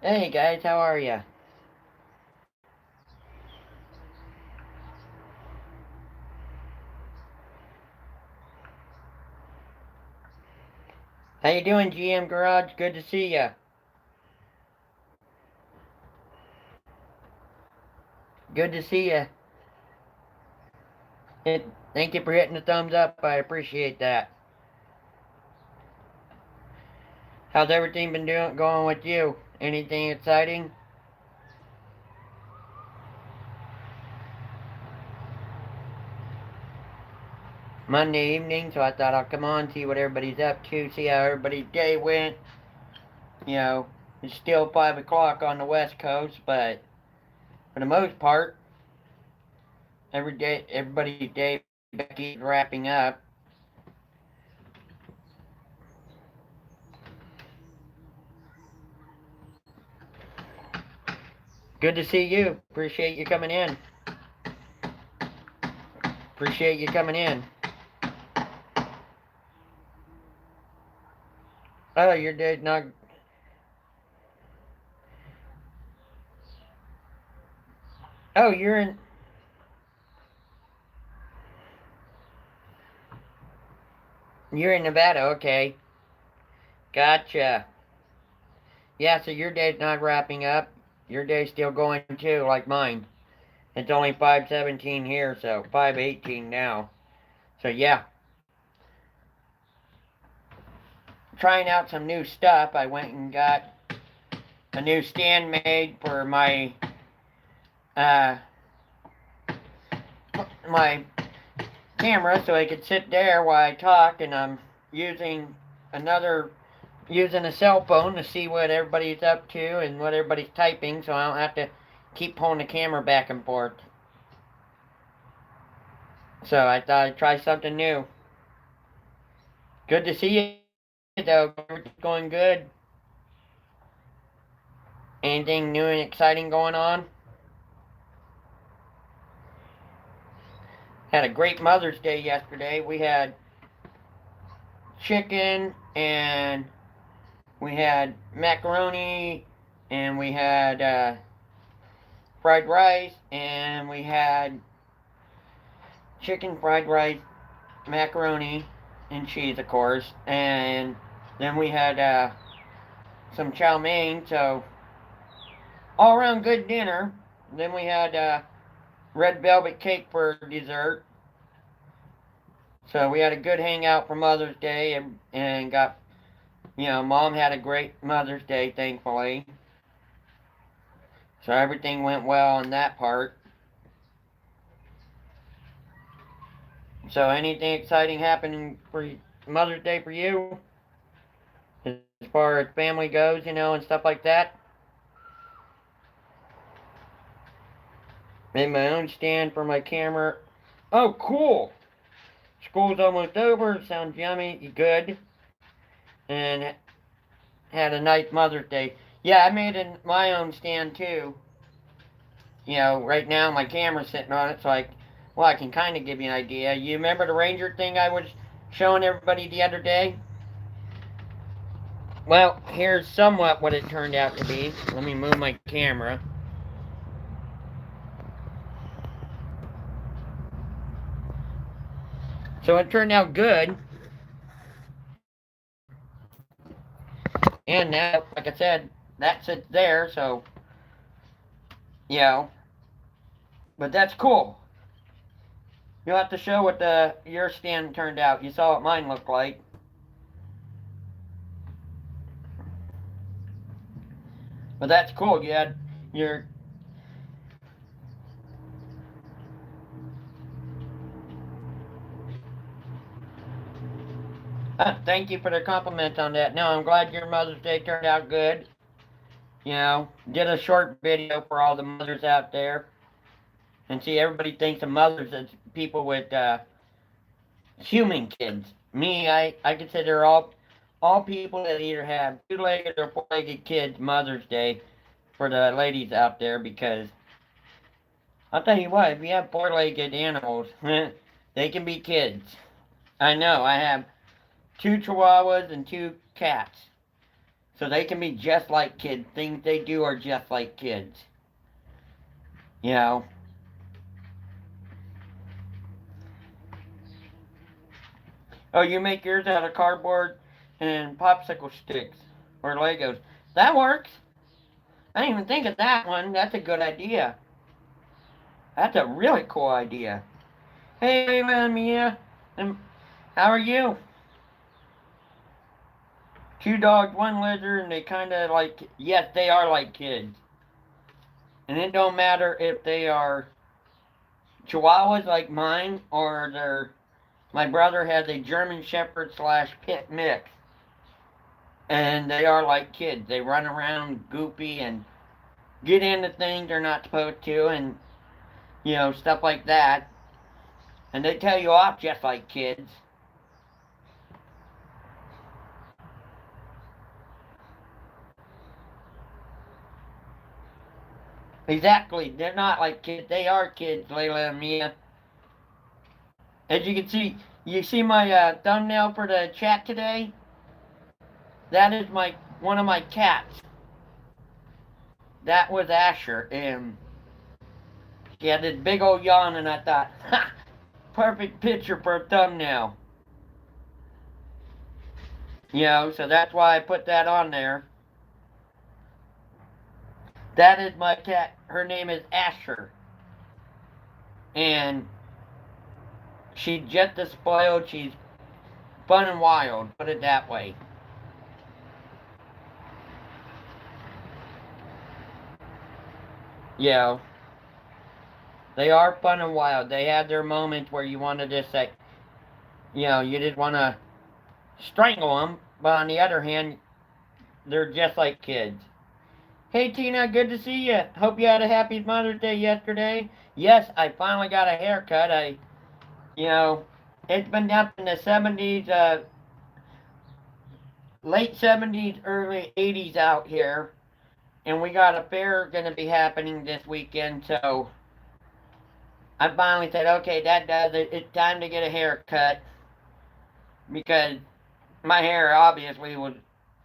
Hey guys, how are ya? How you doing, GM Garage? Good to see ya. Good to see ya. Thank you for hitting the thumbs up. I appreciate that. How's everything been going with you? Anything exciting? Monday evening, so I thought I'll come on, see what everybody's up to, see how everybody's day went. You know, it's still 5 o'clock on the West Coast, but for the most part, everybody's day is wrapping up. Good to see you. Appreciate you coming in. Appreciate you coming in. Oh, your day's not. Oh, you're in Nevada. Okay, gotcha. Yeah, so your day's not wrapping up. Your day's still going too, like mine. It's only 5:17 here, so 5:18 now. So yeah, trying out some new stuff. I went and got a new stand made for uh my camera, so I could sit there while I talk, and I'm using another using a cell phone to see what everybody's up to and what everybody's typing, so I don't have to keep pulling the camera back and forth. So I thought I'd try something new. Good to see you, though. Everything's going good. Anything new and exciting going on? Had a great Mother's Day yesterday. We had chicken and we had macaroni and we had fried rice and we had chicken, fried rice, macaroni, and cheese, of course. And then we had some chow mein. So all around good dinner. Then we had red velvet cake for dessert. So we had a good hangout for Mother's Day and got, Mom had a great Mother's Day, thankfully. So everything went well on that part. So anything exciting happening for Mother's Day for you? As far as family goes, and stuff like that? Made my own stand for my camera. Oh, cool! School's almost over. Sounds yummy. Good. And had a nice Mother's Day. Yeah, I made my own stand too. Right now my camera's sitting on it, so I can kind of give you an idea. You remember the Ranger thing I was showing everybody the other day? Well, here's somewhat what it turned out to be. Let me move my camera. So it turned out good. And now, like I said, that sits there, so, you know, but that's cool. You'll have to show what your stand turned out. You saw what mine looked like. But that's cool. You had your thank you for the compliment on that. No, I'm glad your Mother's Day turned out good. Did a short video for all the mothers out there. And see, everybody thinks of mothers as people with human kids. Me, I consider all people that either have two-legged or four-legged kids Mother's Day for the ladies out there, because I'll tell you what, if you have four-legged animals, they can be kids. I know, I have two chihuahuas and two cats. So they can be just like kids. Things they do are just like kids. You know? Oh, you make yours out of cardboard and popsicle sticks or Legos. That works. I didn't even think of that one. That's a good idea. That's a really cool idea. Hey, Mia. How are you? Two dogs, one lizard, and they kind of like, yes, they are like kids. And it don't matter if they are Chihuahuas like mine or they're, my brother has a German Shepherd slash Pit mix. And they are like kids. They run around goopy and get into things they're not supposed to and, stuff like that. And they tell you off just like kids. Exactly. They're not like kids. They are kids, Layla and Mia. As you can see, you see my thumbnail for the chat today? That is one of my cats. That was Asher, and she had this big old yawn, and I thought, ha, perfect picture for a thumbnail. So that's why I put that on there. That is my cat. Her name is Asher. And she's just a spoiled. She's fun and wild, put it that way. They are fun and wild. They have their moments where you want to just say, you just want to strangle them. But on the other hand, they're just like kids. Hey Tina, good to see you. Hope you had a happy Mother's Day yesterday. Yes, I finally got a haircut. It's been up in the 70s, late 70s, early 80s out here. And we got a fair going to be happening this weekend, so I finally said, okay, that does it. It's time to get a haircut. Because my hair obviously was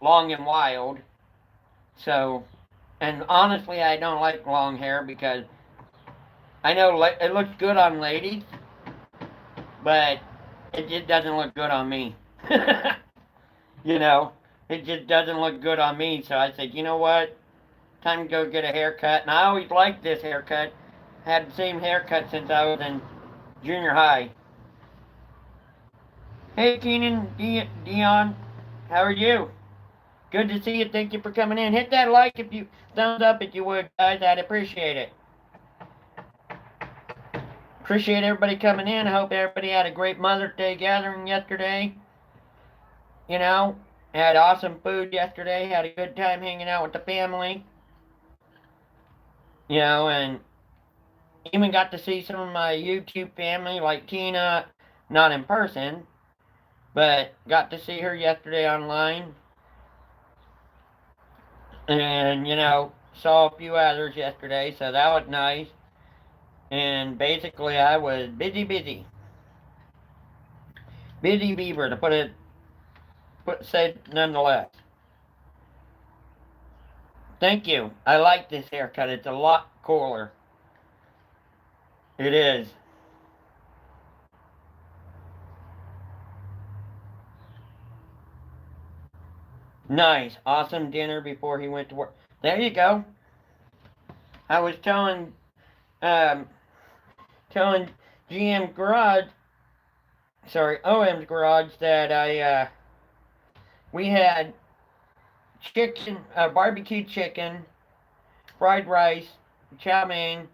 long and wild. So, and honestly, I don't like long hair because I know it looks good on ladies, but it just doesn't look good on me. It just doesn't look good on me. So I said, you know what? Time to go get a haircut. And I always liked this haircut. Had the same haircut since I was in junior high. Hey, Keenan, Dion, how are you? Good to see you. Thank you for coming in. Hit that like thumbs up if you would, guys. I'd appreciate it. Appreciate everybody coming in. I hope everybody had a great Mother's Day gathering yesterday. Had awesome food yesterday. Had a good time hanging out with the family. And even got to see some of my YouTube family, like Tina, not in person, but got to see her yesterday online. And, saw a few others yesterday, so that was nice. And basically, I was busy. Busy beaver, to say nonetheless. Thank you. I like this haircut. It's a lot cooler. It is. Nice. Awesome dinner before he went to work. There you go. I was telling GM Garage, OM's Garage, that we had chicken, barbecue chicken, fried rice, chow mein,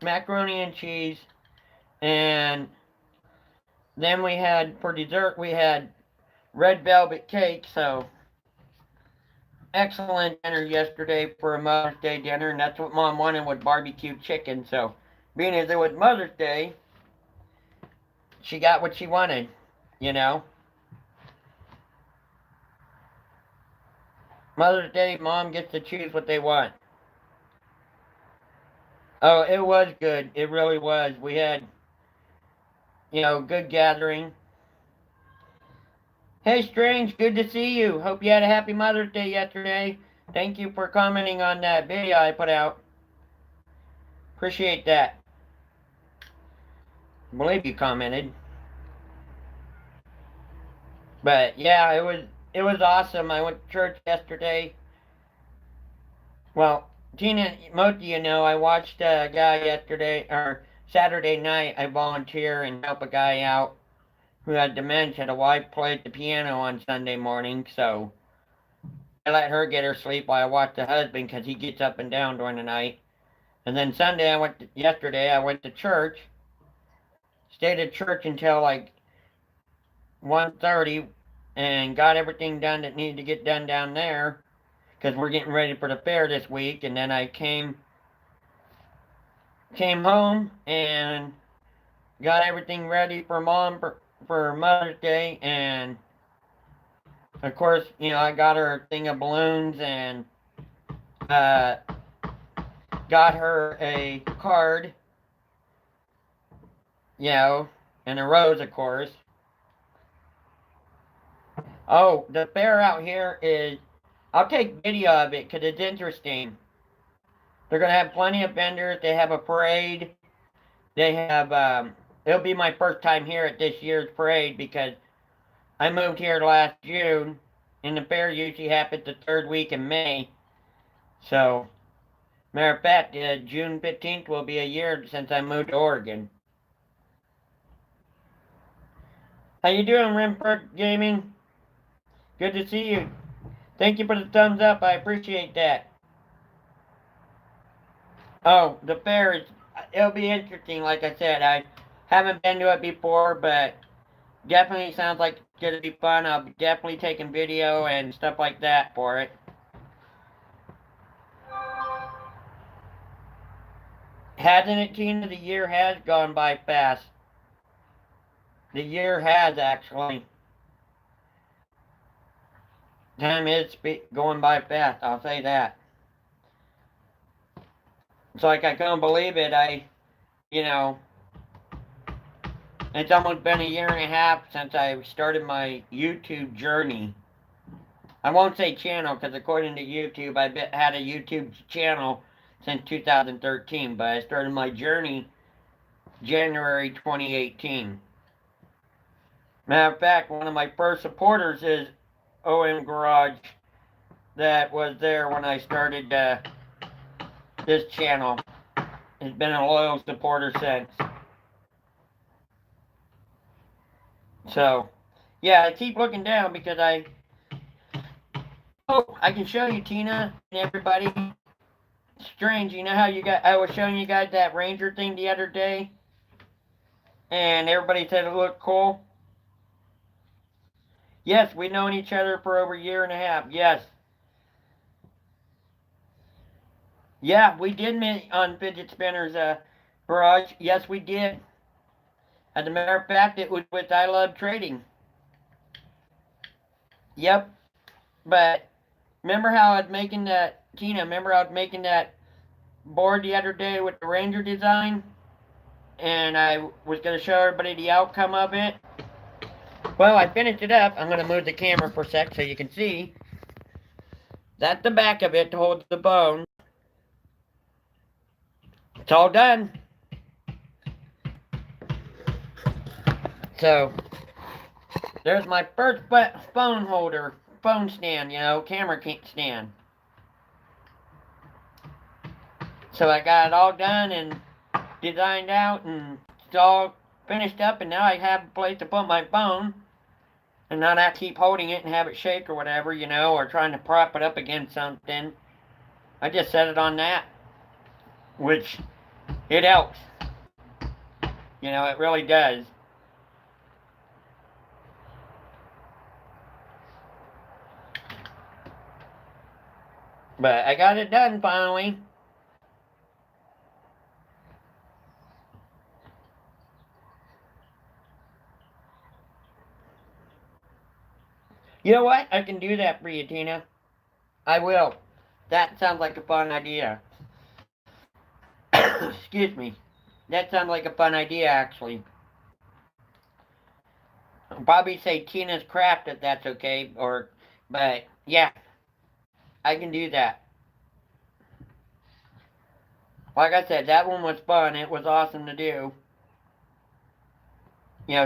macaroni and cheese, and then for dessert, we had red velvet cake. So excellent dinner yesterday for a Mother's Day dinner, and that's what Mom wanted, with barbecue chicken. So being as it was Mother's Day, she got what she wanted, Mother's Day, Mom gets to choose what they want. Oh, it was good. It really was. We had, good gathering. Hey, Strange, good to see you. Hope you had a happy Mother's Day yesterday. Thank you for commenting on that video I put out. Appreciate that. I believe you commented. But yeah, it was awesome. I went to church yesterday. Well, Tina, most of you know I watched a guy yesterday or Saturday night. I volunteer and help a guy out who had dementia. The wife played the piano on Sunday morning, so I let her get her sleep while I watched the husband because he gets up and down during the night. And then yesterday I went to church, stayed at church until like 1:30, and got everything done that needed to get done down there because we're getting ready for the fair this week. And then I came home and got everything ready for Mom for Mother's Day. And of course, I got her a thing of balloons and uh, got her a card, and a rose, of course. Oh, the fair out here is, I'll take video of it because it's interesting. They're going to have plenty of vendors. They have a parade. They have, it'll be my first time here at this year's parade because I moved here last June, and the fair usually happens the third week in May. So, matter of fact, June 15th will be a year since I moved to Oregon. How you doing, Rimford Gaming? Good to see you. Thank you for the thumbs up. I appreciate that. Oh, the fair it'll be interesting. Like I said, I haven't been to it before, but definitely sounds like it's going to be fun. I'll be definitely taking video and stuff like that for it. Hasn't it, Tina? The year has gone by fast. The year has, actually. Time is going by fast, I'll say that. It's like I couldn't believe it. It's almost been a year and a half since I started my YouTube journey. I won't say channel because according to YouTube, I've had a YouTube channel since 2013, but I started my journey January 2018. Matter of fact, one of my first supporters is OM Garage that was there when I started this channel. Has been a loyal supporter since. So, yeah, I keep looking down because I can show you, Tina, and everybody. Strange, you know how I was showing you guys that Ranger thing the other day? And everybody said it looked cool? Yes, we've known each other for over a year and a half, yes. Yeah, we did meet on Fidget Spinner's garage. Yes, we did. As a matter of fact, it was with I Love Trading. Yep. But remember how I was making that, Tina, remember I was making that board the other day with the Ranger design? And I was going to show everybody the outcome of it. Well, I finished it up. I'm going to move the camera for a sec so you can see. That's the back of it to hold the bone. It's all done. So, there's my first phone holder, phone stand, camera stand. So I got it all done and designed out, and it's all finished up, and now I have a place to put my phone and not have to keep holding it and have it shake or whatever, or trying to prop it up against something. I just set it on that, which it helps. It really does. But I got it done finally. You know what? I can do that for you, Tina. I will. That sounds like a fun idea. Excuse me. That sounds like a fun idea, actually. I'll probably say Tina's Craft if that's okay. But yeah, I can do that. Like I said, that one was fun. It was awesome to do.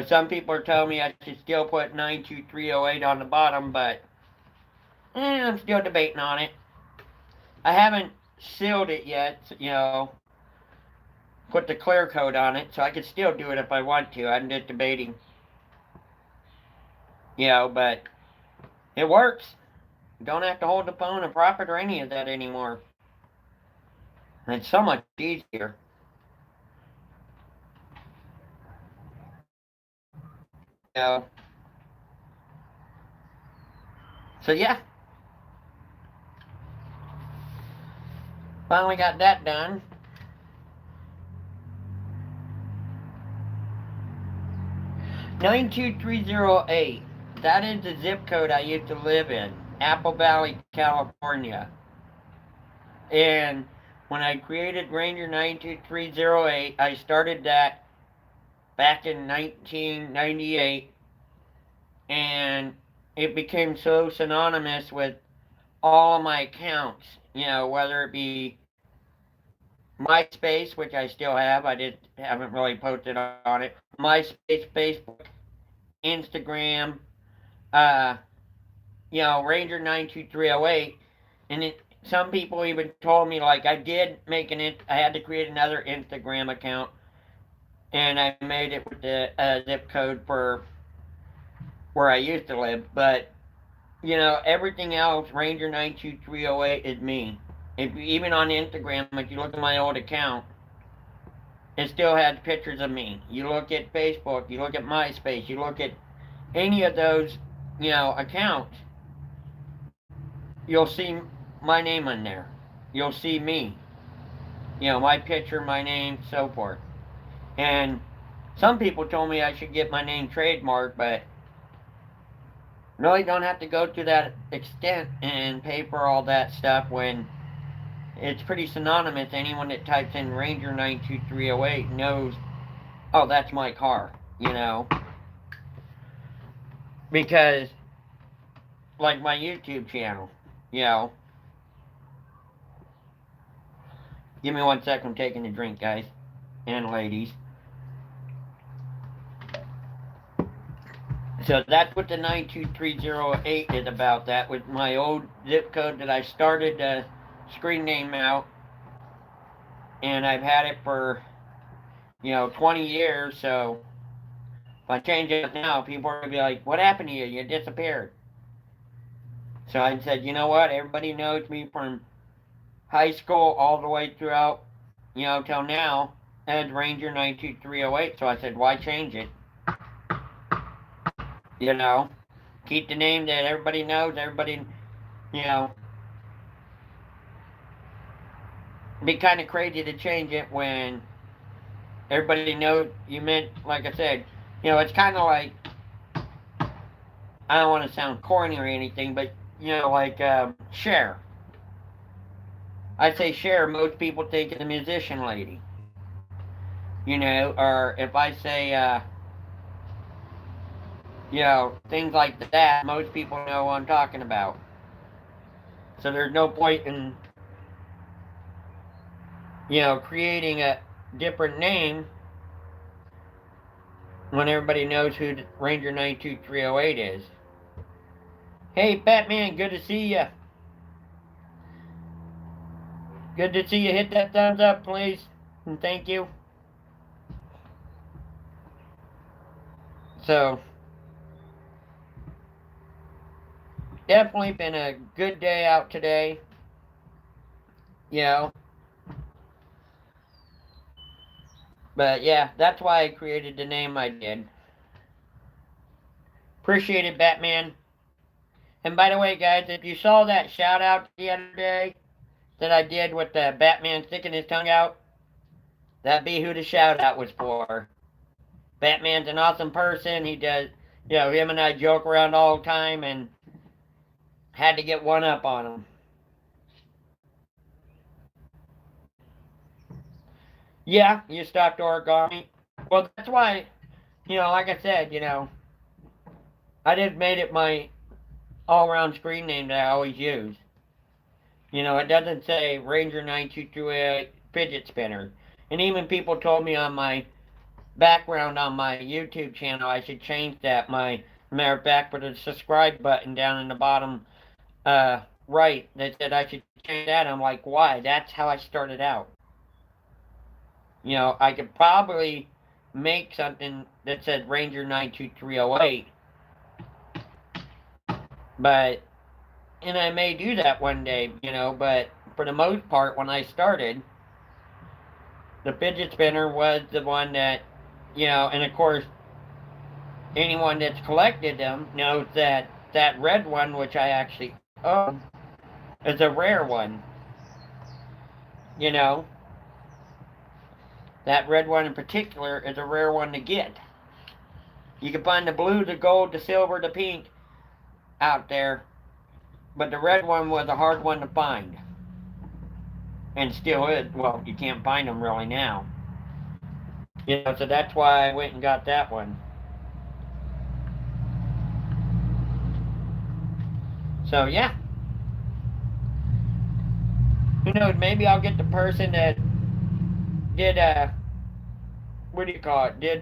Some people are telling me I should still put 92308 on the bottom, but I'm still debating on it. I haven't sealed it yet, put the clear coat on it, so I could still do it if I want to. I'm just debating, but it works. You don't have to hold the phone or prop it or any of that anymore. And it's so much easier. So yeah, finally got that done. 92308. That is the zip code I used to live in, Apple Valley, California. And when I created Ranger 92308, I started that back in 1998, and it became so synonymous with all of my accounts, whether it be MySpace, which I still have, I just haven't really posted on it, MySpace, Facebook, Instagram, uh, Ranger 92308, and some people even told me, like, I had to create another Instagram account, and I made it with the zip code for where I used to live, but, everything else, Ranger 92308 is me. Even on Instagram, if you look at my old account, it still has pictures of me. You look at Facebook, you look at MySpace, you look at any of those, accounts, you'll see my name on there. You'll see me. My picture, my name, so forth. And some people told me I should get my name trademarked, but really don't have to go to that extent and pay for all that stuff when it's pretty synonymous. Anyone that types in Ranger 92308 knows, oh, that's my car, Because, like my YouTube channel, Give me 1 second, I'm taking a drink, guys and ladies. So that's what the 92308 is about. That was my old zip code that I started the screen name out. And I've had it for, 20 years. So if I change it now, people are going to be like, what happened to you? You disappeared. So I said, you know what? Everybody knows me from high school all the way throughout, till now as Ranger 92308. So I said, why change it? Keep the name that everybody knows. Everybody, it'd be kind of crazy to change it when everybody knows you meant, like I said, it's kind of like, I don't want to sound corny or anything, but, like Cher. I say Cher, most people think it's a musician lady. Or if I say, things like that, most people know what I'm talking about. So there's no point in, creating a different name when everybody knows who Ranger 92308 is. Hey, Batman, good to see you. Good to see you. Hit that thumbs up, please. And thank you. So, definitely been a good day out today. But yeah, that's why I created the name I did. Appreciate it, Batman. And by the way, guys, if you saw that shout out the other day that I did with the Batman sticking his tongue out, that'd be who the shout out was for. Batman's an awesome person. He does, him and I joke around all the time and had to get one up on him. Yeah, you stopped origami. Well, that's why, like I said, I just made it my all-around screen name that I always use. You know, it doesn't say Ranger 9228 fidget spinner. And even people told me on my background on my YouTube channel I should change that. My matter of fact, for the subscribe button down in the bottom right, they said I should change that. I'm like, why? That's how I started out. You know, I could probably make something that said Ranger 92308, but, and I may do that one day, you know, but for the most part, when I started, the fidget spinner was the one that, you know, and of course, anyone that's collected them knows that that red one, which I actually own, is a rare one. You know, that red one in particular is a rare one to get. You can find the blue, the gold, the silver, the pink out there, but the red one was a hard one to find. And still is. Well, you can't find them really now. You know, so that's why I went and got that one. So, yeah. Who knows, maybe I'll get the person that did, what do you call it, did,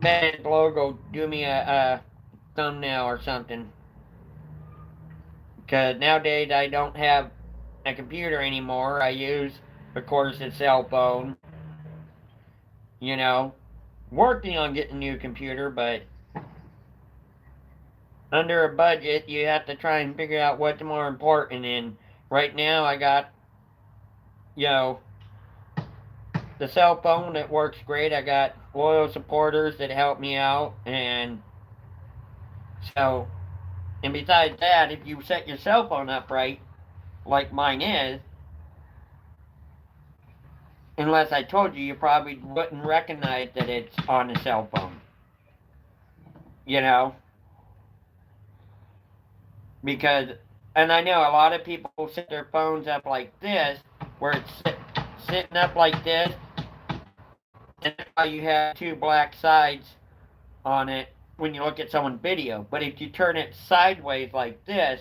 Batman's logo, do me a thumbnail or something. Because nowadays I don't have a computer anymore. I use, of course, a cell phone. You know, working on getting a new computer, but under a budget, you have to try and figure out what's more important. And right now, I got, you know, the cell phone that works great. I got loyal supporters that help me out, and so, and besides that, if you set your cell phone up right, like mine is, unless I told you, you probably wouldn't recognize that it's on a cell phone. You know? Because, and I know a lot of people set their phones up like this, where it's sitting up like this, and that's why you have two black sides on it when you look at someone's video. But if you turn it sideways like this,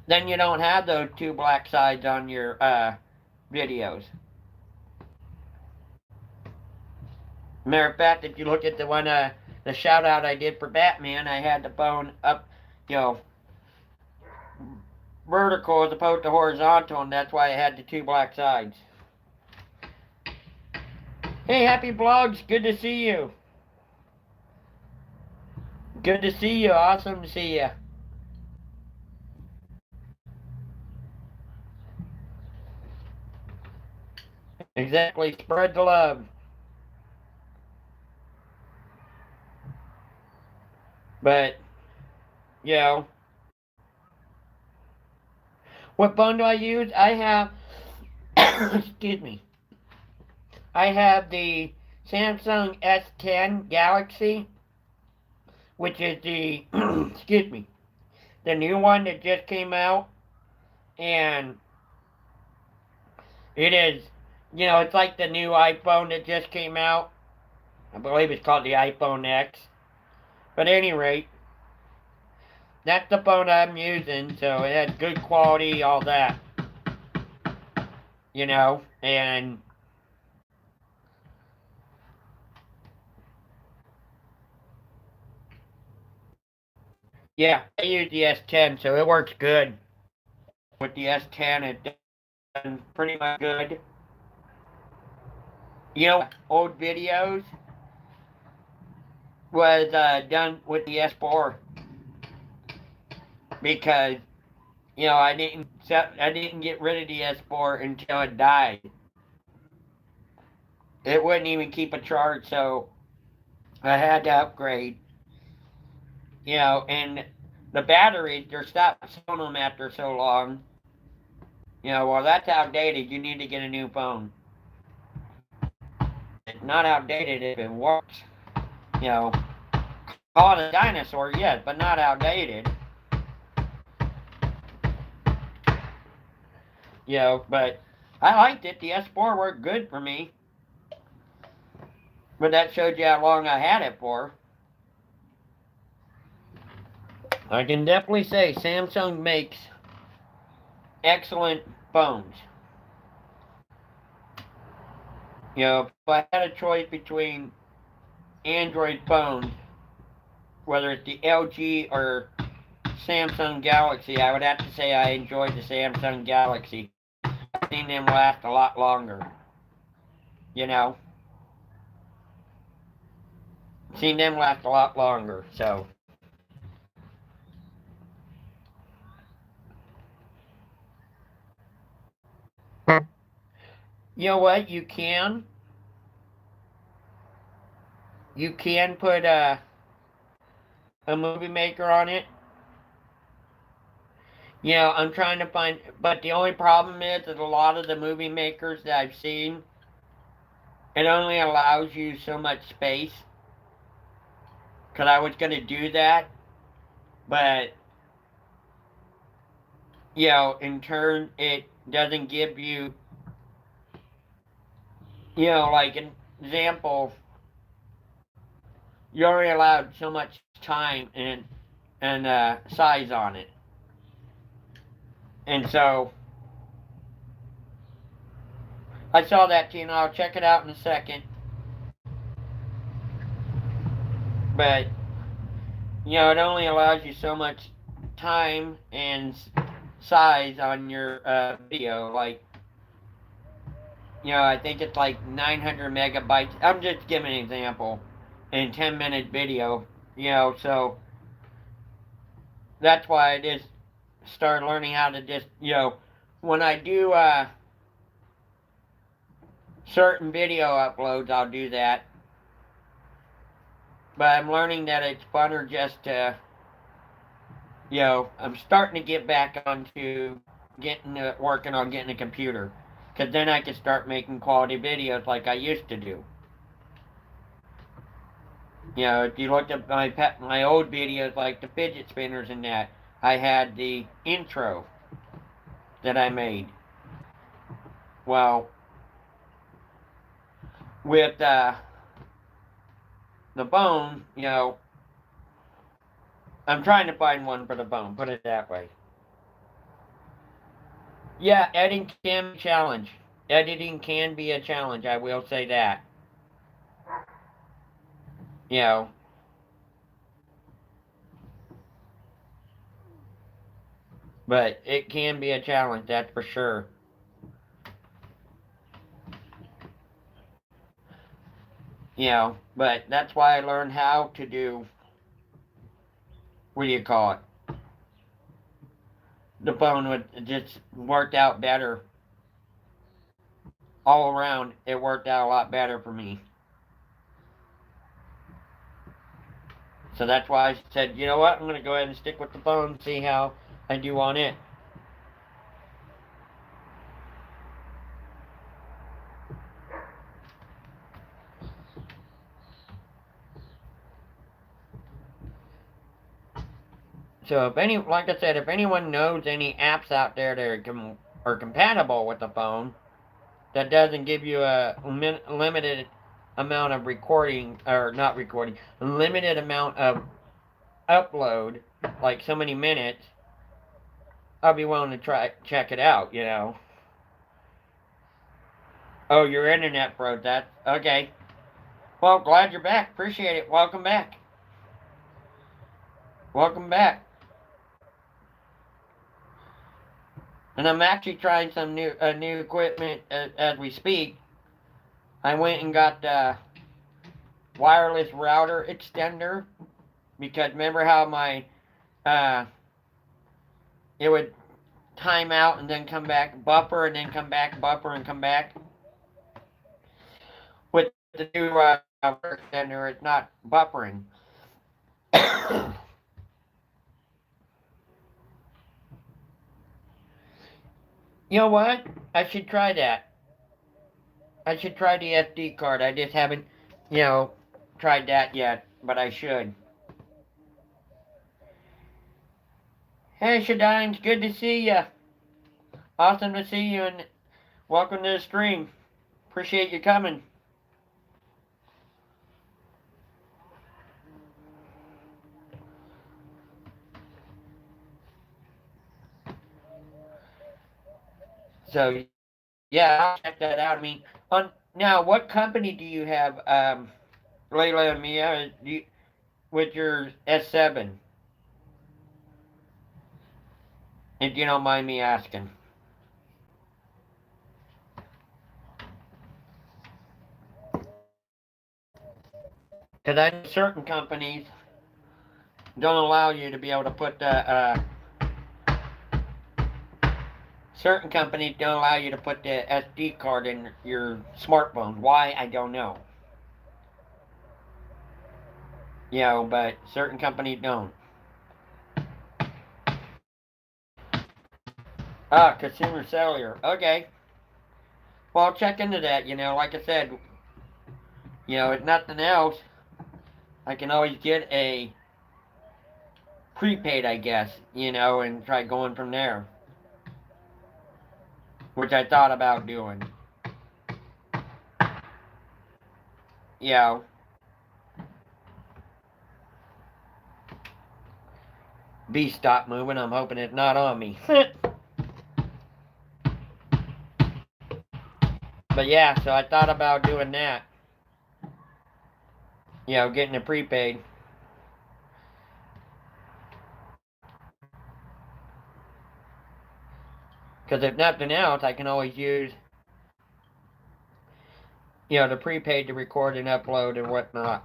then you don't have those two black sides on your videos. Matter of fact, if you look at the one, the shout out I did for Batman, I had the phone up, you know, vertical as opposed to horizontal, and that's why I had the two black sides. Hey, Happy Vlogs, good to see you. Good to see you, awesome to see you. Exactly, spread the love. But, you know, what phone do I use? I have, excuse me, I have the Samsung S10 Galaxy, which is the, excuse me, the new one that just came out, and it is, you know, it's like the new iPhone that just came out. I believe it's called the iPhone X. But at any rate, that's the phone I'm using, so it has good quality, all that. You know, and yeah, I use the S10, so it works good. With the S10, it's done pretty much good. You know, old videos was done with the S4 because, you know, I didn't get rid of the S4 until it died. It wouldn't even keep a charge, so I had to upgrade. You know, and the batteries, they're stopped selling them after so long. You know, well, that's outdated. You need to get a new phone. It's not outdated if it works. You know, call it a dinosaur, yes, but not outdated. You know, but I liked it. The S4 worked good for me. But that showed you how long I had it for. I can definitely say Samsung makes excellent phones. You know, if I had a choice between Android phones, whether it's the LG or Samsung Galaxy, I would have to say I enjoyed the Samsung Galaxy. I've seen them last a lot longer. You know, seen them last a lot longer. So, you know what? You can put a movie maker on it. You know, I'm trying to find, but the only problem is that a lot of the movie makers that I've seen, it only allows you so much space. Because I was going to do that, but, you know, in turn, it doesn't give you, you know, like an example, you're only allowed so much time and size on it. And so, I saw that, you know, I'll check it out in a second. But, you know, it only allows you so much time and size on your video. Like, you know, I think it's like 900 megabytes. I'm just giving an example. In 10-minute video, you know, so that's why I just started learning how to just, you know, when I do certain video uploads, I'll do that. But I'm learning that it's funner just to, you know, I'm starting to get back onto working on getting a computer. Because then I can start making quality videos like I used to do. You know, if you look at my old videos like the fidget spinners and that, I had the intro that I made. Well, with the bone, you know, I'm trying to find one for the bone, put it that way. Yeah, editing can be a challenge. Editing can be a challenge, I will say that. You know, but it can be a challenge, that's for sure. You know, but that's why I learned how to do, what do you call it? The bone would just worked out better. All around, it worked out a lot better for me. So that's why I said, you know what, I'm going to go ahead and stick with the bone and see how I do on it. So like I said, if anyone knows any apps out there that are compatible with the phone, that doesn't give you a limited amount of recording, or not recording, a limited amount of upload, like so many minutes, I'll be willing to check it out, you know. Oh, your internet froze. That okay. Well, glad you're back. Appreciate it. Welcome back. Welcome back. And I'm actually trying some new equipment as we speak. I went and got the wireless router extender because remember how my it would time out and then come back, buffer and then come back, buffer and come back. With the new router extender, it's not buffering. You know what? I should try that. I should try the SD card. I just haven't, you know, tried that yet, but I should. Hey, Shadine, it's good to see you. Awesome to see you, and welcome to the stream. Appreciate you coming. So yeah, I'll check that out. I mean, on now, what company do you have, Layla and Mia, with your S7? If you don't mind me asking, because I know certain companies don't allow you to be able to put the certain companies don't allow you to put the SD card in your smartphone. Why, I don't know. You know, but certain companies don't. Ah, consumer cellular. Okay. Well, I'll check into that. Like I said, if nothing else, I can always get a prepaid, I guess, and try going from there, which I thought about doing. You know, B stop moving. I'm hoping it's not on me. But yeah, so I thought about doing that. Getting a prepaid. Because if nothing else, I can always use, the prepaid to record and upload and whatnot.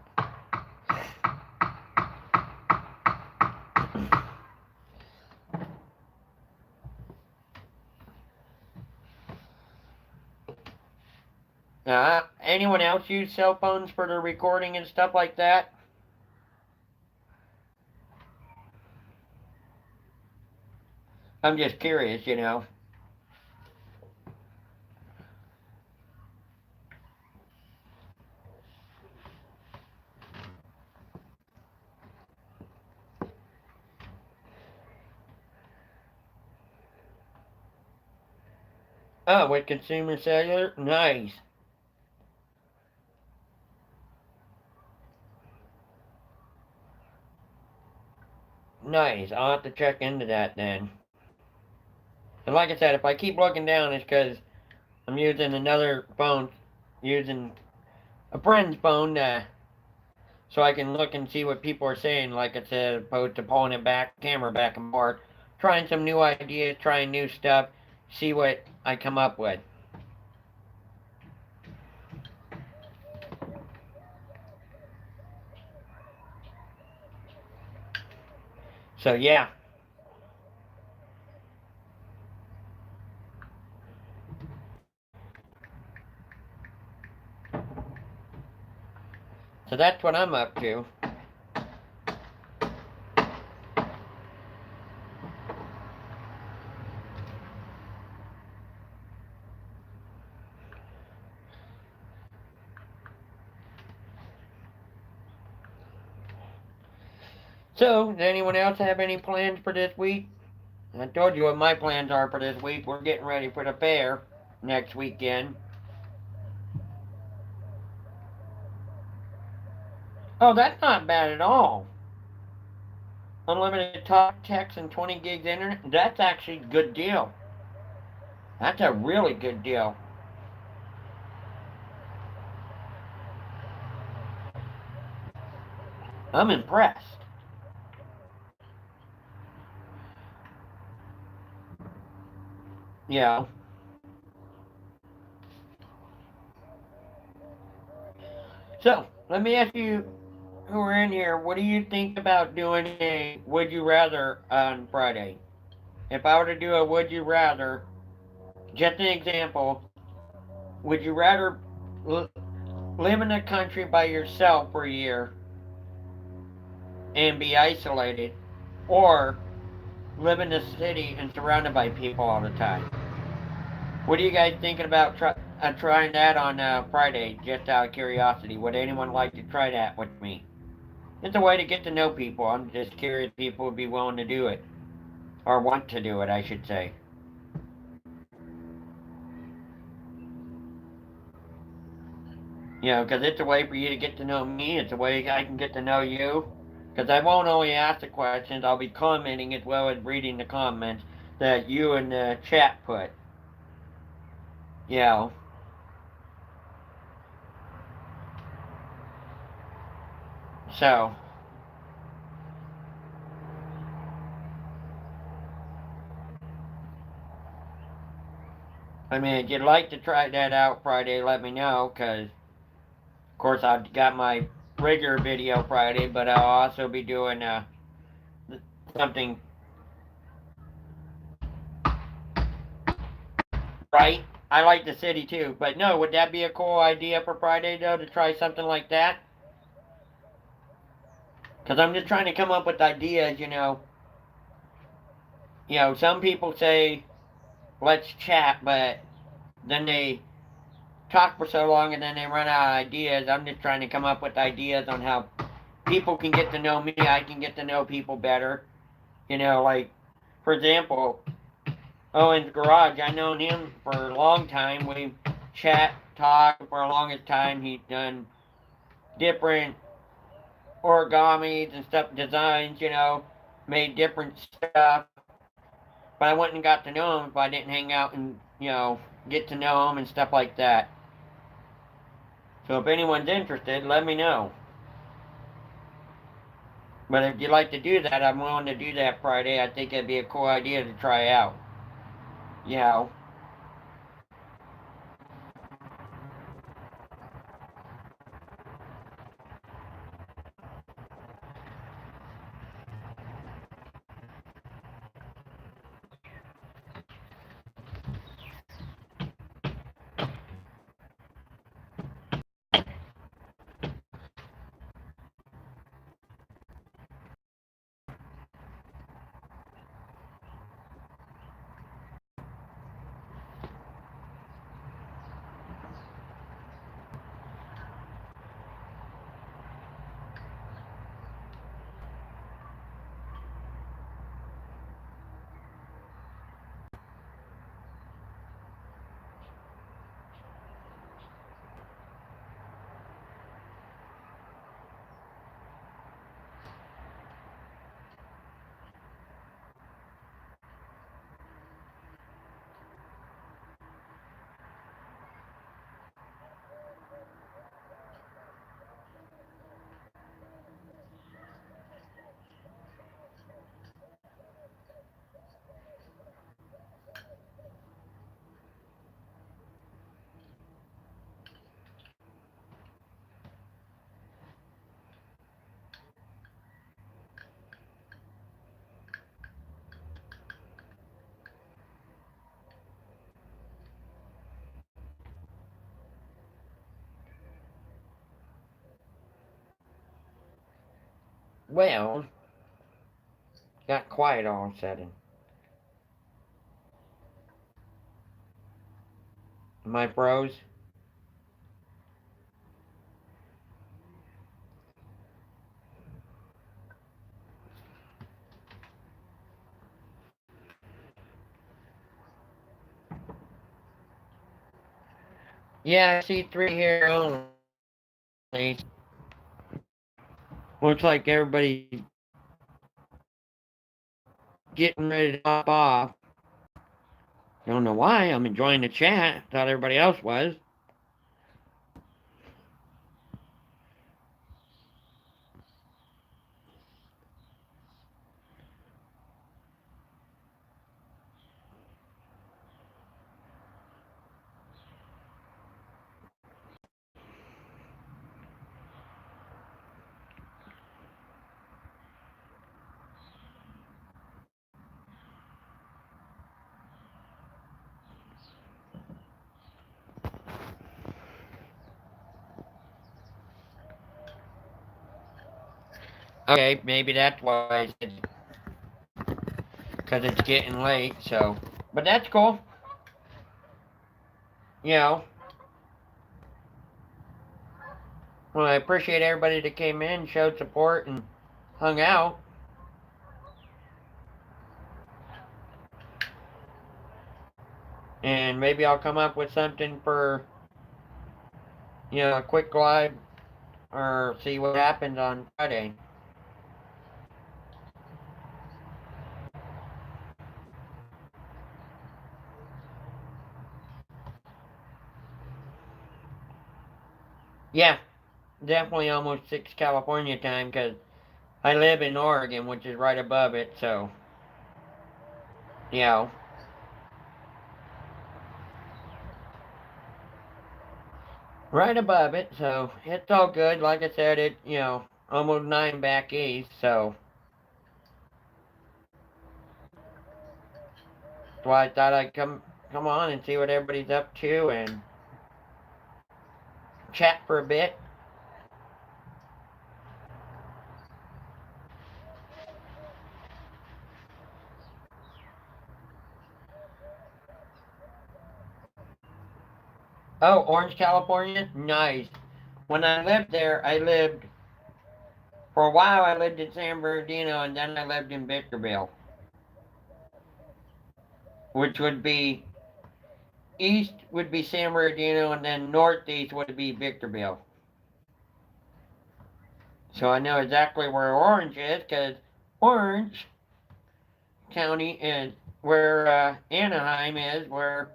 Anyone else use cell phones for their recording and stuff like that? I'm just curious. Oh, with consumer cellular? Nice. Nice. I'll have to check into that then. And like I said, if I keep looking down, it's because I'm using another phone, using a friend's phone, so I can look and see what people are saying, like I said, opposed to pulling it back, camera back and forth, trying some new ideas, trying new stuff, see what I come up with. So yeah. So that's what I'm up to. So, does anyone else have any plans for this week? I told you what my plans are for this week. We're getting ready for the fair next weekend. Oh, that's not bad at all. Unlimited talk, text, and 20 gigs internet. That's actually a good deal. That's a really good deal. I'm impressed. Yeah. So, let me ask you who are in here, what do you think about doing a would you rather on Friday? If I were to do a would you rather, just an example, would you rather live in a country by yourself for a year and be isolated, or live in a city and surrounded by people all the time? What are you guys thinking about trying that on Friday, just out of curiosity? Would anyone like to try that with me? It's a way to get to know people. I'm just curious if people would be willing to do it. Or want to do it, I should say. Because it's a way for you to get to know me. It's a way I can get to know you. Because I won't only ask the questions, I'll be commenting as well as reading the comments that you and the chat put. You know, so I mean, if you'd like to try that out Friday, let me know, because of course I've got my regular video Friday, but I'll also be doing something right. I like the city too, but no, would that be a cool idea for Friday though to try something like that? Because I'm just trying to come up with ideas. Some people say let's chat, but then they talk for so long and then they run out of ideas. I'm just trying to come up with ideas on how people can get to know me. I can get to know people better. Like for example, Owen's Garage. I known him for a long time. We chat, talked for the longest time. He's done different origamis and stuff, designs. Made different stuff. But I wouldn't got to know him if I didn't hang out and get to know him and stuff like that. So if anyone's interested, let me know. But if you'd like to do that, I'm willing to do that Friday. I think it'd be a cool idea to try out. You know. Well, got quiet all of a sudden. My bros. Yeah, I see three here only. Looks like everybody's getting ready to hop off. Don't know why. I'm enjoying the chat. Thought everybody else was. Okay, maybe that's why I said because it's getting late. So, but that's cool. You know. Well, I appreciate everybody that came in, showed support, and hung out. And maybe I'll come up with something for a quick live or see what happens on Friday. Yeah, definitely almost 6 California time because I live in Oregon, which is right above it. So, you know, right above it. So it's all good. Like I said, almost 9 back east. So that's why I thought I'd come on and see what everybody's up to and chat for a bit. Oh, Orange, California? Nice. When I lived there, for a while, I lived in San Bernardino and then I lived in Victorville, which would be east would be San Bernardino and then northeast would be Victorville. So I know exactly where Orange is because Orange County is where Anaheim is, where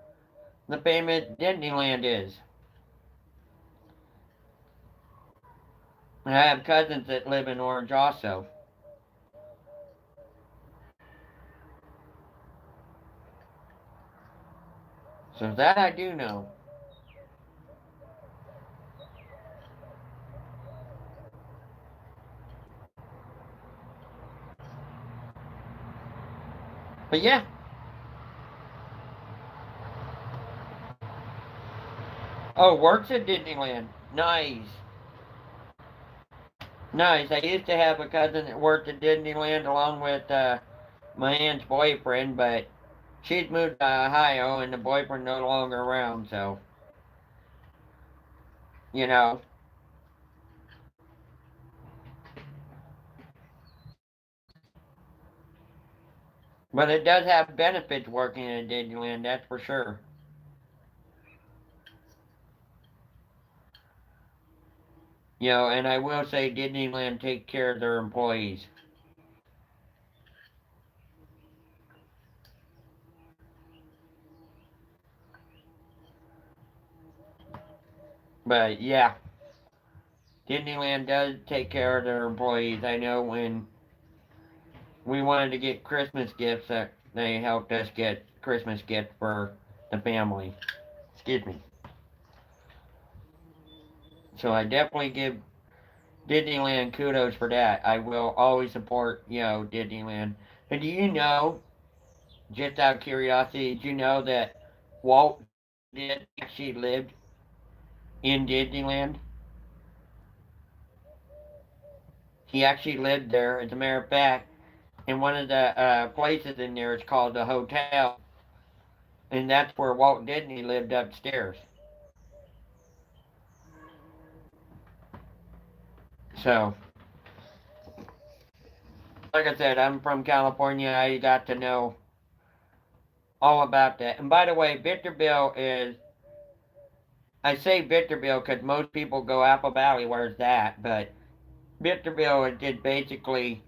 the famous Disneyland is. And I have cousins that live in Orange also. So that I do know. But yeah. Oh, works at Disneyland. Nice. Nice. I used to have a cousin that worked at Disneyland along with my aunt's boyfriend, but she's moved to Ohio and the boyfriend no longer around, so, you know. But it does have benefits working at Disneyland, that's for sure. And I will say Disneyland take care of their employees. But yeah, Disneyland does take care of their employees. I know when we wanted to get Christmas gifts, that they helped us get Christmas gifts for the family. Excuse me. So I definitely give Disneyland kudos for that. I will always support, Disneyland. And do you know, just out of curiosity, did you know that Walt did actually lived in Disneyland? He actually lived there. As a matter of fact, in one of the places in there, it's called the hotel, and that's where Walt Disney lived upstairs. So, like I said, I'm from California. I got to know all about that. And by the way, Victorville is. I say Victorville because most people go Apple Valley. Where's that? But Victorville is just basically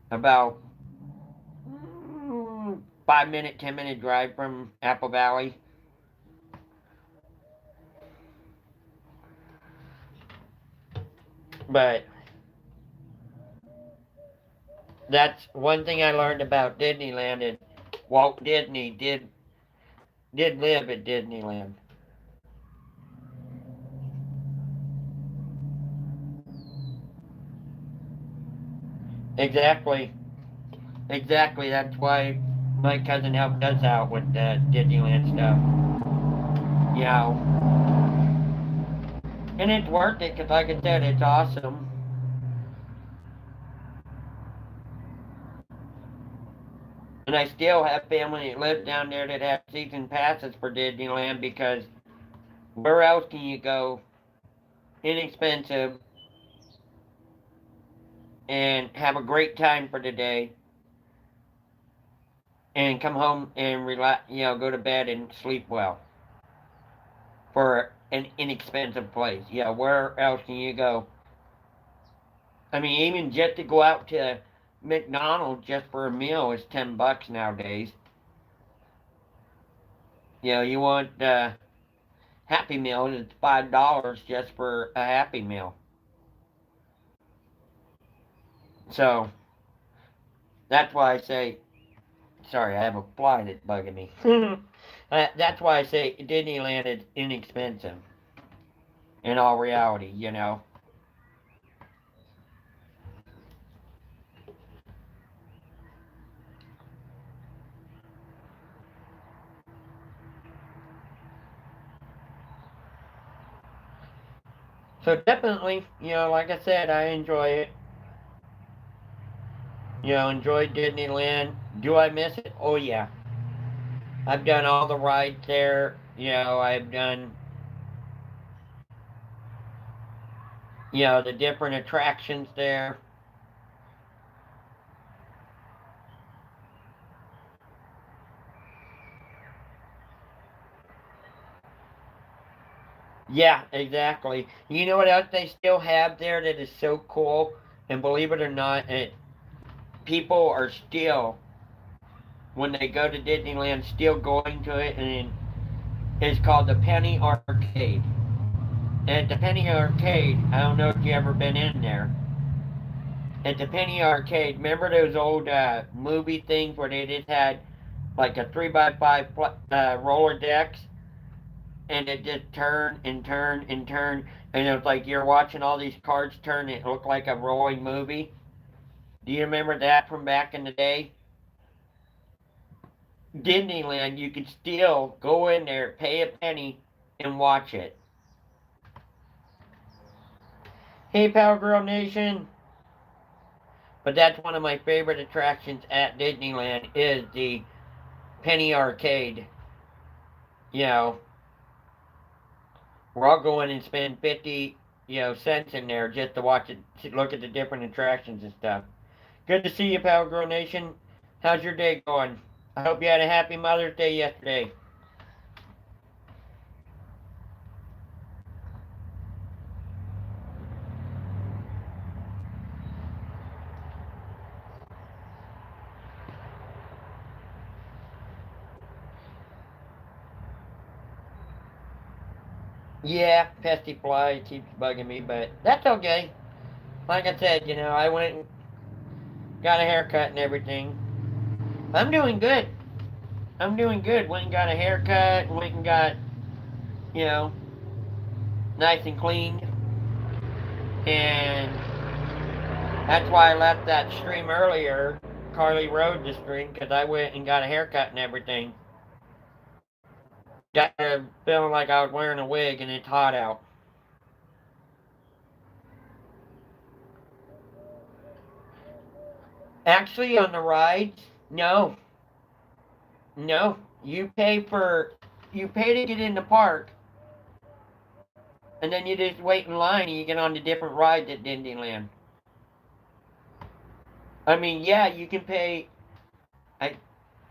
about 5 minute, 10 minute drive from Apple Valley. But that's one thing I learned about Disneyland is Walt Disney did live at Disneyland. Exactly, exactly. That's why my cousin helped us out with the Disneyland stuff. You know, and it's worth it because, like I said, it's awesome. And I still have family that lives down there that have season passes for Disneyland because where else can you go inexpensive and have a great time for the day and come home and relax, go to bed and sleep well for an inexpensive place. Yeah, where else can you go? I mean, even just to go out to McDonald's just for a meal is $10 nowadays. You want Happy Meal is $5 just for a Happy Meal. So that's why I say, sorry, I have a fly that's bugging me. That's why I say Disneyland is inexpensive in all reality, you know. So definitely, like I said, I enjoy it. Enjoy Disneyland. Do I miss it? Oh yeah. I've done all the rides there. I've done, the different attractions there. Yeah, exactly. You know what else they still have there that is so cool? And believe it or not, people are still, when they go to Disneyland, still going to it, and it's called the Penny Arcade. And at the Penny Arcade, I don't know if you ever been in there. At the Penny Arcade, remember those old movie things where they just had like a 3x5 roller decks, and it just turned and turned and turned, and it was like you're watching all these cards turn. It looked like a rolling movie. Do you remember that from back in the day? Disneyland, you could still go in there, pay a penny, and watch it. Hey, Power Girl Nation! But that's one of my favorite attractions at Disneyland is the Penny Arcade. You know, we're all going and spend 50, cents in there just to watch it, to look at the different attractions and stuff. Good to see you, Power Girl Nation. How's your day going? I hope you had a happy Mother's Day yesterday. Yeah, pesty fly keeps bugging me, but that's okay. Like I said, I went and got a haircut and everything. I'm doing good. I'm doing good. Went and got a haircut, went and got, you know, nice and clean. And that's why I left that stream earlier, Carly Road to stream, because I went and got a haircut and everything. Got feeling like I was wearing a wig and it's hot out. Actually, on the rides, no, no. You pay to get in the park, and then you just wait in line and you get on the different rides at Disneyland. I mean, yeah, you can pay. I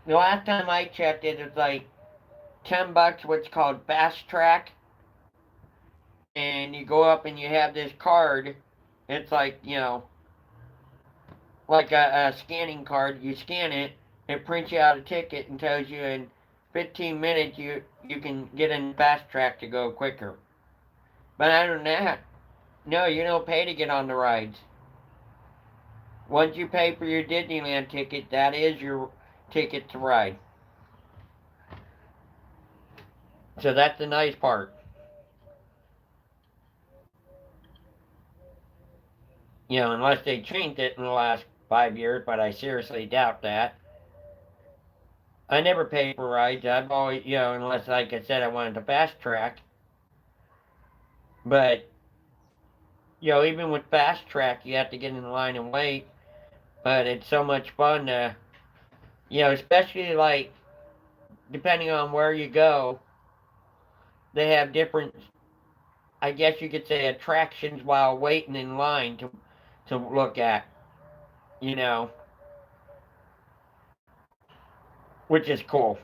The last time I checked it, it's like $10, what's called Fast Track, and you go up and you have this card. It's like like a scanning card. You scan it, it prints you out a ticket and tells you in 15 minutes you can get in Fast Track to go quicker. But other than that, no, you don't pay to get on the rides. Once you pay for your Disneyland ticket, that is your ticket to ride. So that's the nice part. Unless they changed it in the last 5 years, but I seriously doubt that. I never pay for rides. I've always, unless, like I said, I wanted to fast track. But, even with fast track, you have to get in line and wait. But it's so much fun to, especially like, depending on where you go, they have different, I guess you could say, attractions while waiting in line to look at, you know, which is cool.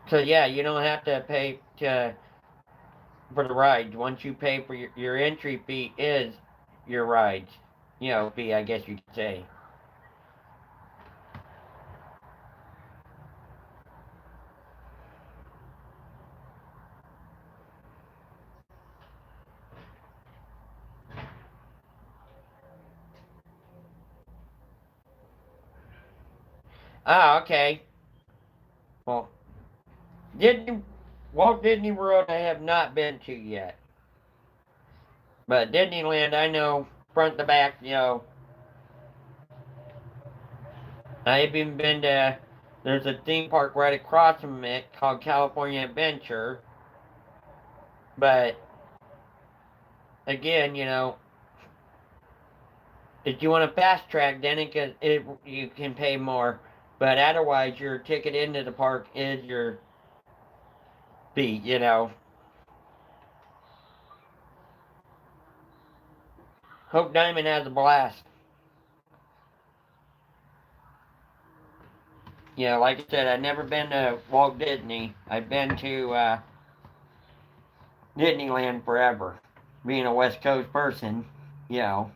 So yeah, you don't have to pay for the rides. Once you pay for your entry fee is your rides, fee, I guess you could say. Ah, okay. Well, Disney, Walt Disney World I have not been to yet. But Disneyland I know front to back, I've even been to, there's a theme park right across from it called California Adventure. But again, if you want to fast track, then you can pay more. But otherwise, your ticket into the park is your fee. Hope Diamond has a blast. Like I said, I've never been to Walt Disney. I've been to Disneyland forever. Being a West Coast person, you know.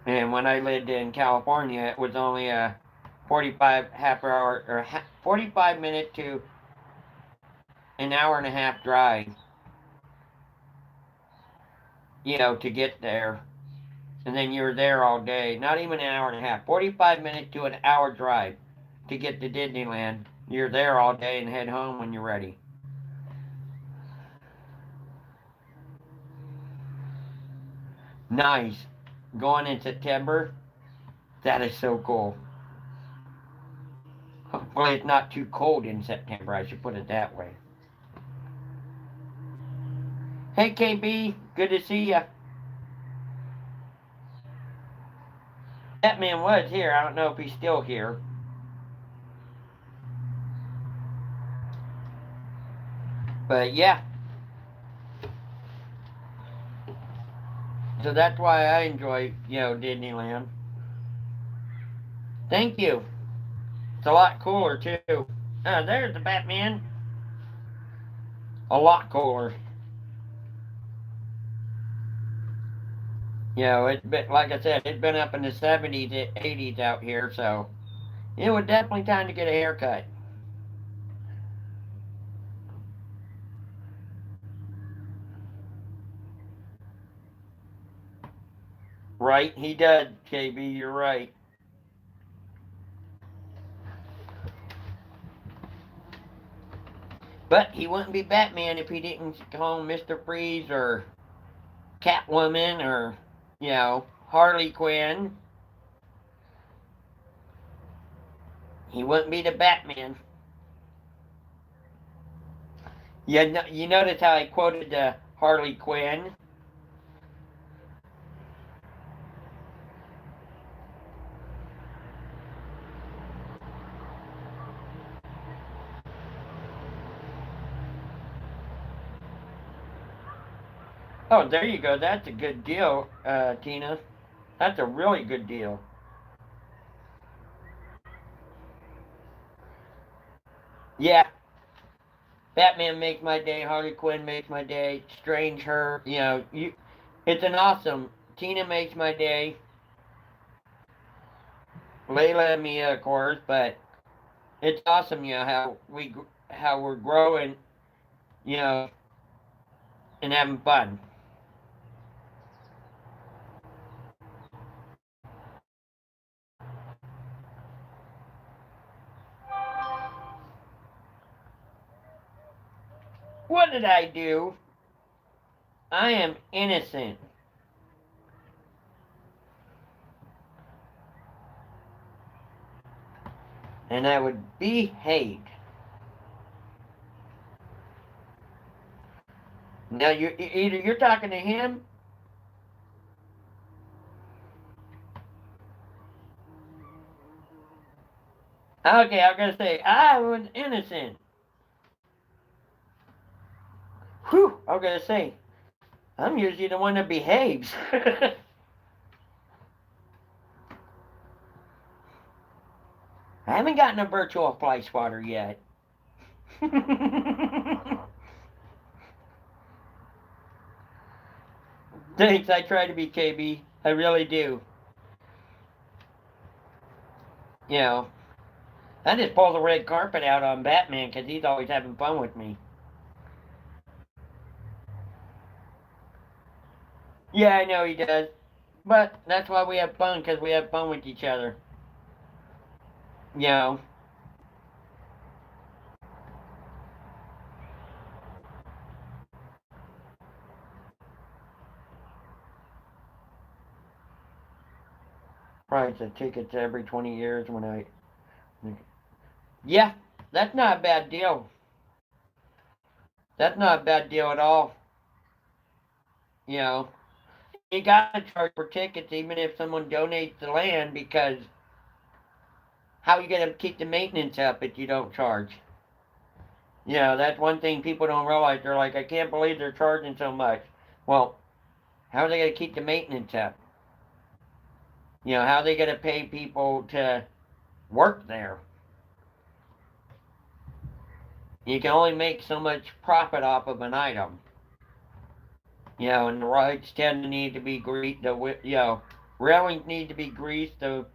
And when I lived in California, it was only a 45 half hour or 45 minute to an hour and a half drive, to get there. And then you were there all day. Not even an hour and a half. 45 minutes to an hour drive to get to Disneyland. You're there all day and head home when you're ready. Nice. Going in September, that is so cool. Hopefully it's not too cold in September, I should put it that way. Hey KB, good to see ya. Batman was here. I don't know if he's still here. But yeah. So that's why I enjoy, Disneyland. Thank you. It's a lot cooler too. There's the Batman. A lot cooler. It's been, like I said, it's been up in the 70s, 80s out here, so it was definitely time to get a haircut. Right? He does, KB, you're right. But he wouldn't be Batman if he didn't call him Mr. Freeze or Catwoman or, Harley Quinn. He wouldn't be the Batman. Yeah, you notice how I quoted Harley Quinn? Oh, there you go. That's a good deal, Tina. That's a really good deal. Yeah, Batman makes my day. Harley Quinn makes my day. Strange her. It's an awesome. Tina makes my day. Layla and Mia, of course, but it's awesome. How we're growing. You know, and having fun. What did I do? I am innocent. And I would behave. Now either you're talking to him. Okay, I was gonna say I was innocent. Whew, I was gonna say I'm usually the one that behaves. I haven't gotten a virtual fly swatter yet. Thanks, I try to be KB. I really do. You know, I just pull the red carpet out on Batman because he's always having fun with me. Yeah, I know he does. But that's why we have fun, because we have fun with each other. You know, price of tickets every 20 years when I. Yeah, that's not a bad deal. That's not a bad deal at all. You know, you gotta charge for tickets even if someone donates the land because how are you gonna keep the maintenance up if you don't charge? You know, that's one thing people don't realize. They're like, I can't believe they're charging so much. Well, how are they gonna keep the maintenance up? You know, how are they gonna pay people to work there? You can only make so much profit off of an item. You know, and the rides tend to need to be greased. Railings need to be greased. The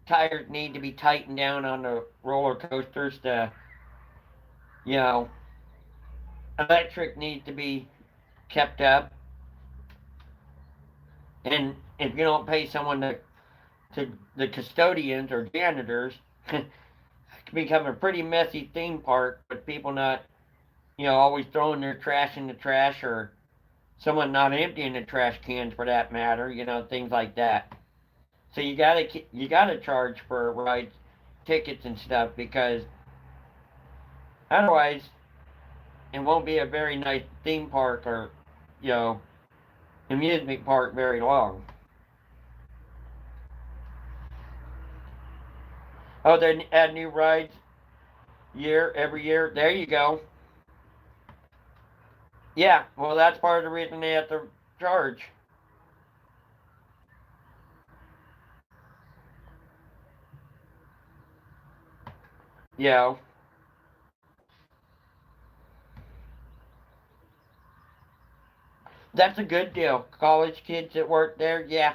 tires need to be tightened down on the roller coasters. You know, electric needs to be kept up. And if you don't pay someone to the custodians or janitors, it can become a pretty messy theme park with people not, always throwing their trash in the trash or someone not emptying the trash cans for that matter. Things like that. So you gotta charge for rides, tickets and stuff because otherwise it won't be a very nice theme park or you know amusement park very long. Oh, they add new rides every year. There you go. Yeah, well that's part of the reason they have to charge. Yeah, that's a good deal. College kids that work there, yeah.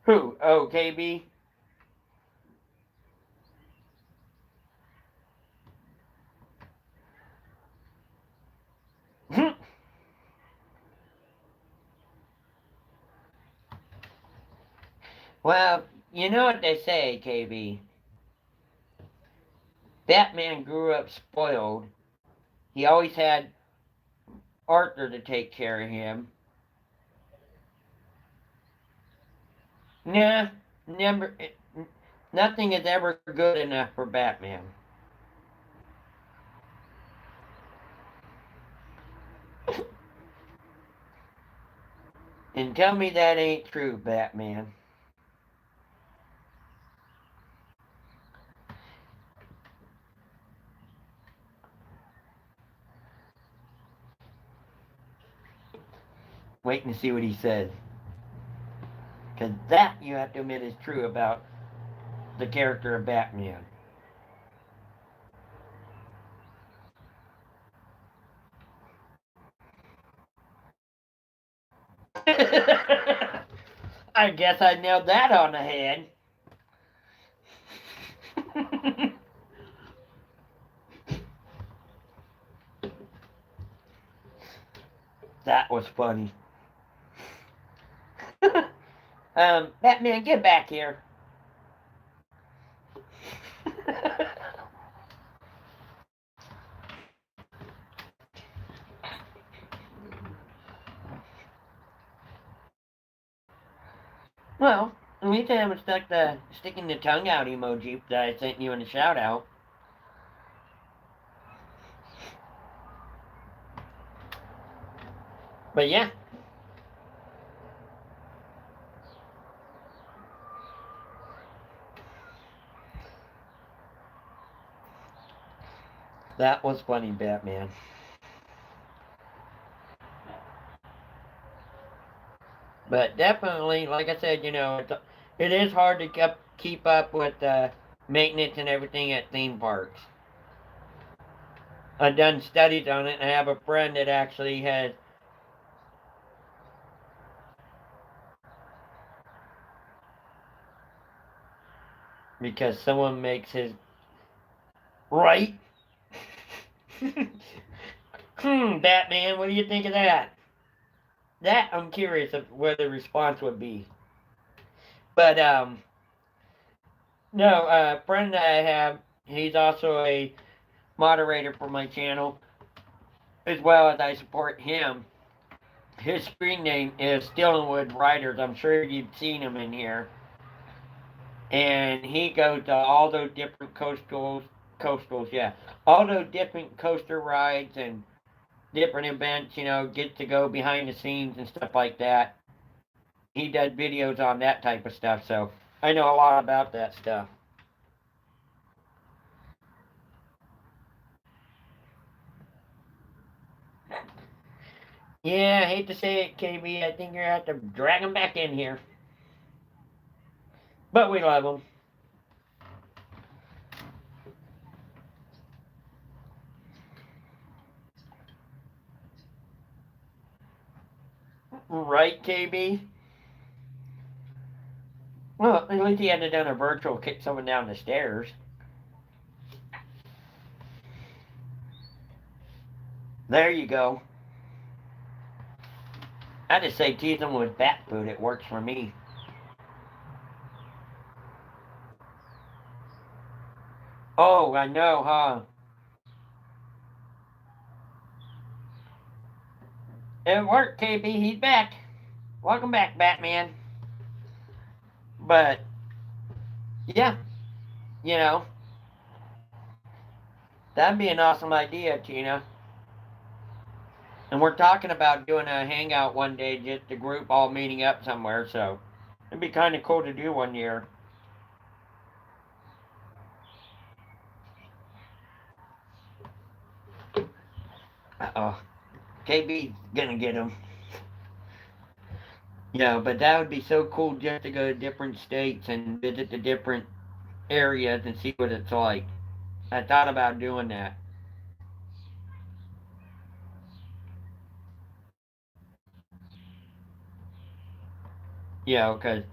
Who? Oh, KB. Well, you know what they say, KB. Batman grew up spoiled. He always had Arthur to take care of him. Nah, never. Nothing is ever good enough for Batman. And tell me that ain't true, Batman. Waiting to see what he says. Because that, you have to admit, is true about the character of Batman. I guess I nailed that on the head. That was funny. Batman, get back here. Well, at least I haven't stuck the sticking the tongue out emoji that I sent you in the shout out. But yeah, that was funny, Batman. But definitely, like I said, it is hard to keep up with maintenance and everything at theme parks. I've done studies on it, and I have a friend that actually has because someone makes his right. Batman, what do you think of that? That I'm curious of what the response would be. But no, a friend that I have, he's also a moderator for my channel, as well as I support him. His screen name is Stillingwood Riders. I'm sure you've seen him in here. And he goes to all those different coastals, yeah, all those different coaster rides and different events. Get to go behind the scenes and stuff like that. He does videos on that type of stuff, so I know a lot about that stuff. Yeah, I hate to say it, KB. I think you're gonna have to drag him back in here, but we love him. Right, KB? Well, at least he hadn't done a virtual kick someone down the stairs. There you go. I just say tease him with bat food. It works for me. Oh, I know, huh? It worked, KB. He's back. Welcome back, Batman. But, yeah, you know, that'd be an awesome idea, Tina. And we're talking about doing a hangout one day, just the group all meeting up somewhere, so it'd be kind of cool to do one year. Uh-oh. KB's gonna get him. But that would be so cool just to go to different states and visit the different areas and see what it's like. I thought about doing that. Because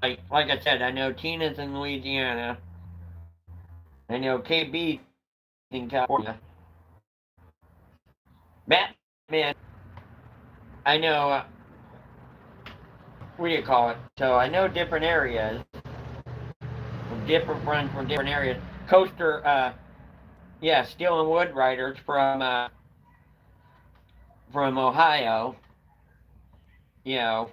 like I said, I know Tina's in Louisiana. I know KB's in California. Batman, I know. What do you call it? So I know different areas, different runs from different areas. Coaster, Steel and Wood Riders from Ohio. You know,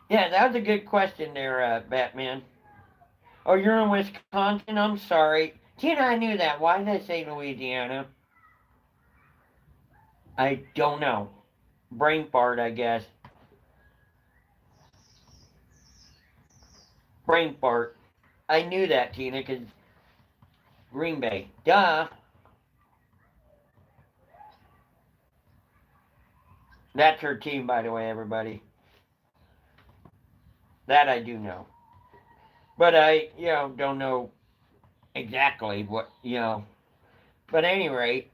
yeah, that was a good question there, Batman. Oh, you're in Wisconsin? I'm sorry. Tina, I knew that. Why did I say Louisiana? I don't know. Brain fart, I guess. Brain fart. I knew that, Tina, because Green Bay. Duh. That's her team, by the way, everybody. That I do know. But I, don't know exactly what. But at any rate,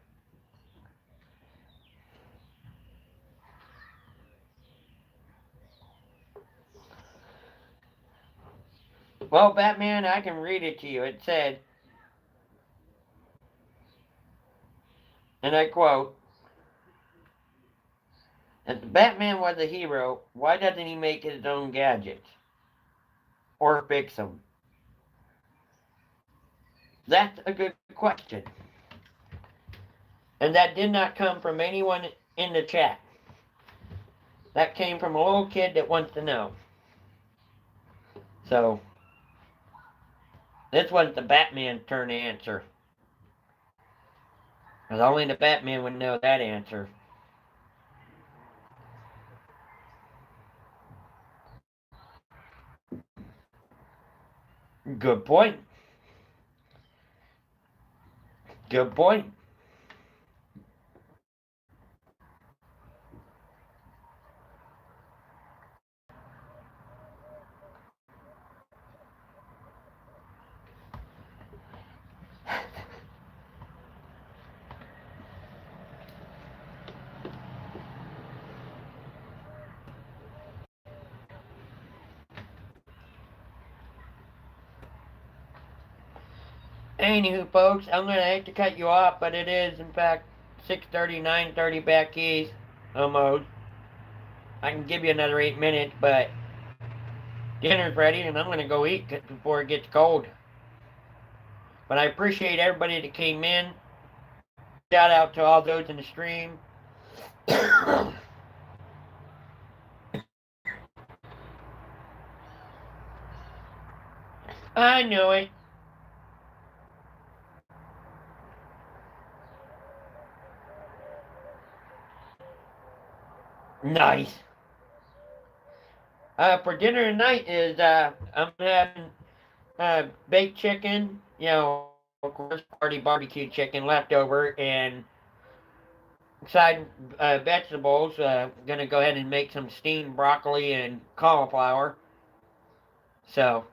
well, Batman, I can read it to you. It said, and I quote, if Batman was a hero, why doesn't he make his own gadgets? Or fix them? That's a good question. And that did not come from anyone in the chat. That came from a little kid that wants to know. So, this wasn't the Batman's turn to answer. Because only the Batman would know that answer. Good point. Good point. Anywho, folks, I'm gonna hate to cut you off, but it is in fact 6:30, 9:30 back east, almost. I can give you another 8 minutes, but dinner's ready, and I'm gonna go eat before it gets cold. But I appreciate everybody that came in. Shout out to all those in the stream. I knew it. Nice. For dinner tonight is I'm having baked chicken, of course, party barbecue chicken leftover, and side vegetables. Gonna go ahead and make some steamed broccoli and cauliflower. So,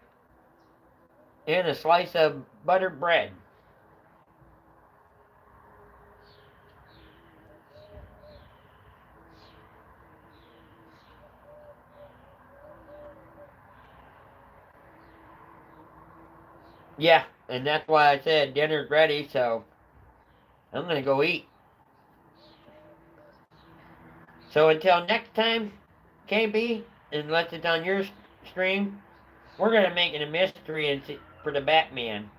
and a slice of buttered bread. Yeah, and that's why I said dinner's ready, so I'm gonna go eat. So until next time, KB, unless it's on your stream, we're gonna make it a mystery for the Batman.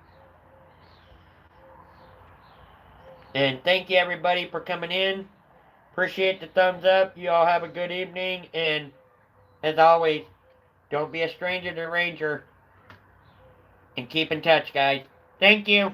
And thank you everybody for coming in. Appreciate the thumbs up. You all have a good evening, and as always, don't be a stranger to Ranger. And keep in touch, guys. Thank you.